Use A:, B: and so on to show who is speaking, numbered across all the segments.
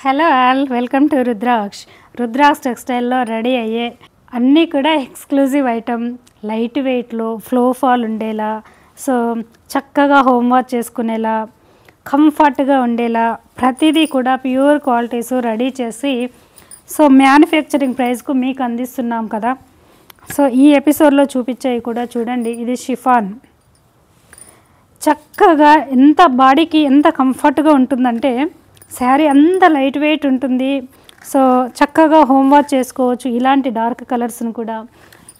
A: Hello all, welcome to Rudraksh టెక్స్టైల్లో ready అయ్యే అన్నీ కూడా ఎక్స్క్లూజివ్ ఐటమ్, లైట్ వెయిట్లో ఫ్లో ఫాల్ ఉండేలా, సో చక్కగా హోంవర్క్ చేసుకునేలా, కంఫర్ట్గా ఉండేలా ప్రతిదీ కూడా ప్యూర్ క్వాలిటీస్ రెడీ చేసి సో మ్యానుఫ్యాక్చరింగ్ ప్రైస్కు మీకు అందిస్తున్నాం కదా. సో ఈ ఎపిసోడ్లో చూపించేవి కూడా చూడండి. ఇది షిఫాన్, చక్కగా ఎంత బాడీకి ఎంత కంఫర్ట్గా ఉంటుందంటే శారీ అంత లైట్ వెయిట్ ఉంటుంది. సో చక్కగా హోంవర్క్ చేసుకోవచ్చు ఇలాంటి డార్క్ కలర్స్ని కూడా.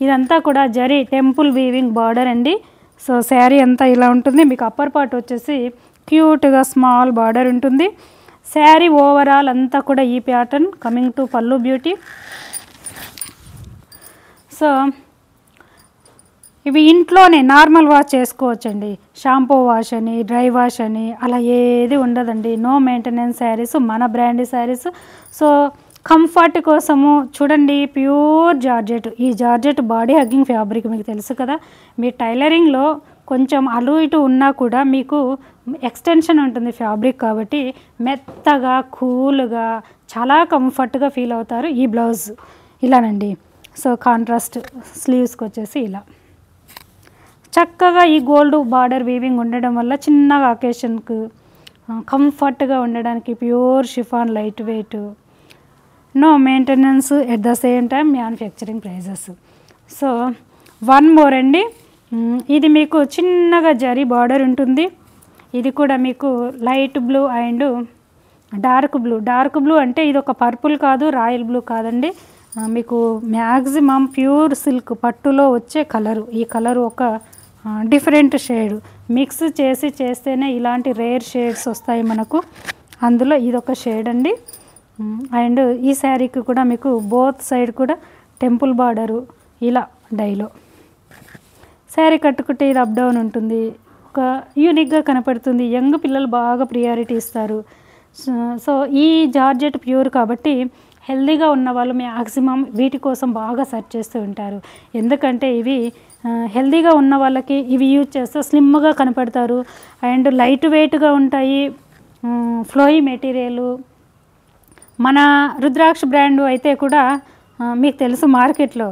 A: ఇదంతా కూడా జరీ టెంపుల్ వీవింగ్ బార్డర్ అండి. సో శారీ అంతా ఇలా ఉంటుంది. మీకు అప్పర్ పార్ట్ వచ్చేసి క్యూట్గా స్మాల్ బార్డర్ ఉంటుంది. శారీ ఓవరాల్ అంతా కూడా ఈ ప్యాటర్న్ కమింగ్ టు పల్లు బ్యూటీ. సో ఇవి ఇంట్లోనే నార్మల్ వాష్ చేసుకోవచ్చండి. షాంపూ వాష్ అని, డ్రై వాష్ అని అలా ఏది ఉండదండి. నో మెయింటెనెన్స్ శారీస్, మన బ్రాండ్ శారీస్. సో కంఫర్ట్ కోసము చూడండి, ప్యూర్ జార్జెట్. ఈ జార్జెట్ బాడీ హగ్గింగ్ ఫ్యాబ్రిక్ మీకు తెలుసు కదా. మీ టైలరింగ్లో కొంచెం అటు ఇటు ఉన్నా కూడా మీకు ఎక్స్టెన్షన్ ఉంటుంది ఫ్యాబ్రిక్ కాబట్టి మెత్తగా కూల్గా చాలా కంఫర్ట్గా ఫీల్ అవుతారు. ఈ బ్లౌజ్ ఇలానండి. సో కాంట్రాస్ట్ స్లీవ్స్కి వచ్చేసి ఇలా చక్కగా ఈ గోల్డ్ బార్డర్ వీవింగ్ ఉండడం వల్ల చిన్నగా అకేషన్కు కంఫర్ట్గా ఉండడానికి pure chiffon light weight, no maintenance, at the same time manufacturing prices. So one more అండి, ఇది మీకు చిన్నగా జరీ బార్డర్ ఉంటుంది. ఇది కూడా మీకు light blue and dark blue అంటే ఇది ఒక పర్పుల్ కాదు, రాయల్ బ్లూ కాదండి. మీకు మ్యాక్సిమం ప్యూర్ సిల్క్ పట్టులో వచ్చే కలరు. ఈ కలరు ఒక డిఫరెంట్ షేడ్ మిక్స్ చేస్తేనే ఇలాంటి రేర్ షేడ్స్ వస్తాయి మనకు. అందులో ఇదొక షేడ్ అండి. అండ్ ఈ శారీకి కూడా మీకు బోత్ సైడ్ కూడా టెంపుల్ బార్డరు ఇలా డైలో. శారీ కట్టుకుంటే ఇది అప్ డౌన్ ఉంటుంది, ఒక యూనిక్గా కనపడుతుంది. యంగ్ పిల్లలు బాగా ప్రియారిటీ ఇస్తారు. సో ఈ జార్జెట్ ప్యూర్ కాబట్టి హెల్దీగా ఉన్న వాళ్ళు మ్యాక్సిమం వీటి కోసం బాగా సెర్చ్ చేస్తూ ఉంటారు. ఎందుకంటే ఇవి హెల్దీగా ఉన్న వాళ్ళకి ఇవి యూజ్ చేస్తే స్లిమ్గా కనపడతారు అండ్ లైట్ వెయిట్గా ఉంటాయి. ఫ్లోయి మెటీరియల్ మన రుద్రాక్ష బ్రాండ్ అయితే కూడా మీకు తెలుసు మార్కెట్లో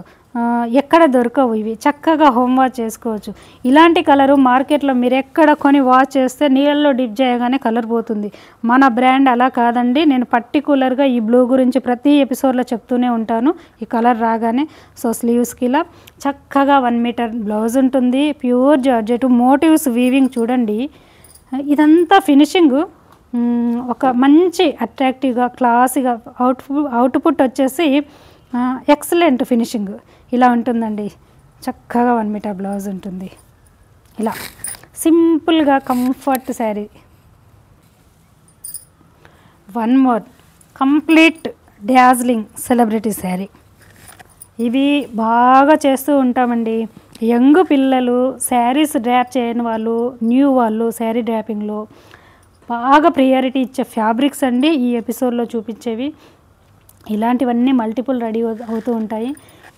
A: ఎక్కడ దొరకవు. ఇవి చక్కగా హోమ్ వాష్ చేసుకోవచ్చు. ఇలాంటి కలరు మార్కెట్లో మీరు ఎక్కడ కొని వాష్ చేస్తే నీళ్ళల్లో డిప్ చేయగానే కలర్ పోతుంది. మన బ్రాండ్ అలా కాదండి. నేను పర్టికులర్గా ఈ బ్లూ గురించి ప్రతి ఎపిసోడ్లో చెప్తూనే ఉంటాను. ఈ కలర్ రాగానే సో స్లీవ్స్కి ఇలా చక్కగా 1 మీటర్ బ్లౌజ్ ఉంటుంది. ప్యూర్ జార్జెట్ మోటివ్స్ వీవింగ్ చూడండి. ఇదంతా ఫినిషింగ్ ఒక మంచి అట్రాక్టివ్గా క్లాసీగా అవుట్పుట్ వచ్చేసి ఎక్సలెంట్ ఫినిషింగ్ ఇలా ఉంటుందండి. చక్కగా 1 మీటర్ బ్లౌజ్ ఉంటుంది. ఇలా సింపుల్గా comfort sari. One more complete dazzling celebrity sari. ఇవి బాగా చేస్తూ ఉంటామండి. యంగ్ పిల్లలు శారీస్ డ్రాప్ చేయని వాళ్ళు, న్యూ వాళ్ళు శారీ డ్రాపింగ్లో బాగా ప్రియారిటీ ఇచ్చే ఫ్యాబ్రిక్స్ అండి ఈ ఎపిసోడ్లో చూపించేవి. ఇలాంటివన్నీ మల్టిపుల్ రెడీ అవుతూ ఉంటాయి.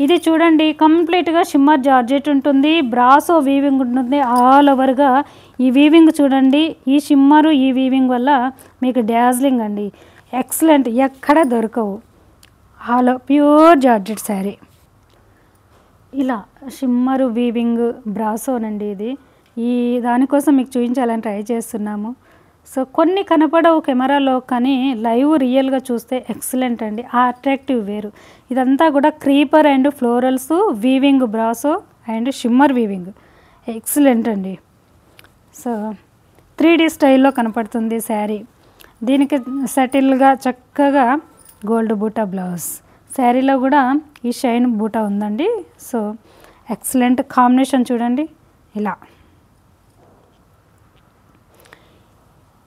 A: ఇది చూడండి, కంప్లీట్గా షిమ్మర్ జార్జెట్ ఉంటుంది. బ్రాసో వీవింగ్ ఉంటుంది ఆల్ ఓవర్గా. ఈ వీవింగ్ చూడండి, ఈ షిమ్మరు ఈ వీవింగ్ వల్ల మీకు డాజ్లింగ్ అండి. ఎక్సలెంట్, ఎక్కడ దొరకవు. All pure georgette sari. ఇలా షిమ్మరు వీవింగ్ బ్రాసోనండి. ఇది ఈ దానికోసం మీకు చూపించాలని ట్రై చేస్తున్నాము. సో కొన్ని కనపడవు కెమెరాలో, కానీ లైవ్ రియల్గా చూస్తే ఎక్సలెంట్ అండి. ఆ అట్రాక్టివ్ వేరు. ఇదంతా కూడా creeper and florals weaving brasso and shimmer weaving excellent అండి. సో 3D స్టైల్లో కనపడుతుంది శారీ. దీనికి సెటిల్గా చక్కగా గోల్డ్ బూటా బ్లౌజ్. శారీలో కూడా ఈ షైన్ బూటా ఉందండి. సో ఎక్సలెంట్ కాంబినేషన్ చూడండి. ఇలా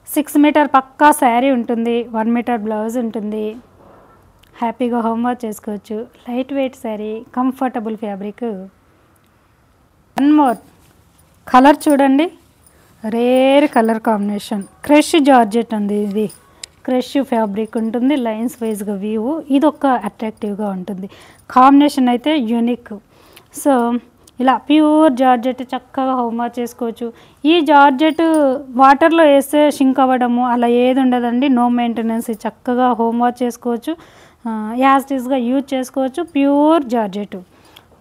A: 6 మీటర్ పక్కా శారీ ఉంటుంది. 1 మీటర్ బ్లౌజ్ ఉంటుంది. హ్యాపీగా హోంవర్క్ చేసుకోవచ్చు. Light weight sari, comfortable fabric. One more colour చూడండి, rare colour combination. Crush georgette అండి. ఇది క్రష్ ఫ్యాబ్రిక్ ఉంటుంది. లైన్స్ వైజ్గా వీవ్. ఇది ఒక అట్రాక్టివ్గా ఉంటుంది. కాంబినేషన్ అయితే యూనిక్. సో ఇలా ప్యూర్ జార్జెట్ చక్కగా హోమ్ వాష్ చేసుకోవచ్చు. ఈ జార్జెట్ వాటర్లో వేస్తే షింక్ అవ్వడము అలా ఏది ఉండదండి. నో మెయింటెనెన్స్, చక్కగా హోమ్ వాష్ చేసుకోవచ్చు, యాజ్ టీస్గా యూజ్ చేసుకోవచ్చు. ప్యూర్ జార్జెట్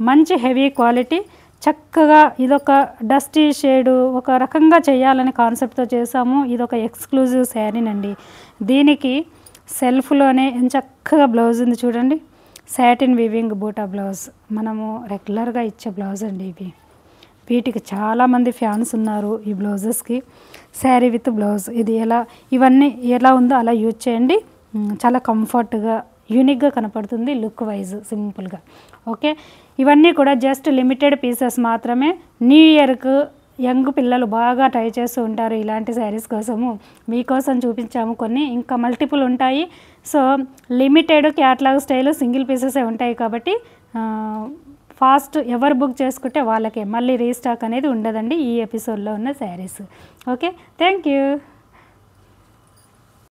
A: మంచి హెవీ క్వాలిటీ, చక్కగా ఇదొక డస్టీ షేడు ఒక రకంగా చేయాలనే కాన్సెప్ట్తో చేసాము. ఇదొక ఎక్స్క్లూజివ్ శారీనండి. దీనికి సెల్ఫ్లోనే చక్కగా బ్లౌజ్ ఉంది చూడండి, సాటిన్ వీవింగ్ బూటా బ్లౌజ్, మనము రెగ్యులర్గా ఇచ్చే బ్లౌజ్ అండి ఇవి. వీటికి చాలామంది ఫ్యాన్స్ ఉన్నారు ఈ బ్లౌజెస్కి. శారీ విత్ బ్లౌజ్ ఇది ఇవన్నీ ఎలా ఉందో అలా యూజ్ చేయండి. చాలా కంఫర్ట్గా యూనిక్గా కనపడుతుంది లుక్ వైజ్ సింపుల్గా. ఓకే, ఇవన్నీ కూడా జస్ట్ లిమిటెడ్ పీసెస్ మాత్రమే. న్యూ ఇయర్కు యంగ్ పిల్లలు బాగా ట్రై చేస్తూ ఉంటారు ఇలాంటి శారీస్ కోసము. మీకోసం చూపించాము కొన్ని, ఇంకా మల్టిపుల్ ఉంటాయి. So limited catalogue style single పీసెసే ఉంటాయి కాబట్టి ఫాస్ట్ ఎవరు బుక్ చేసుకుంటే వాళ్ళకే, మళ్ళీ రీస్టాక్ అనేది ఉండదండి ఈ ఎపిసోడ్లో ఉన్న శారీస్. Okay, thank you.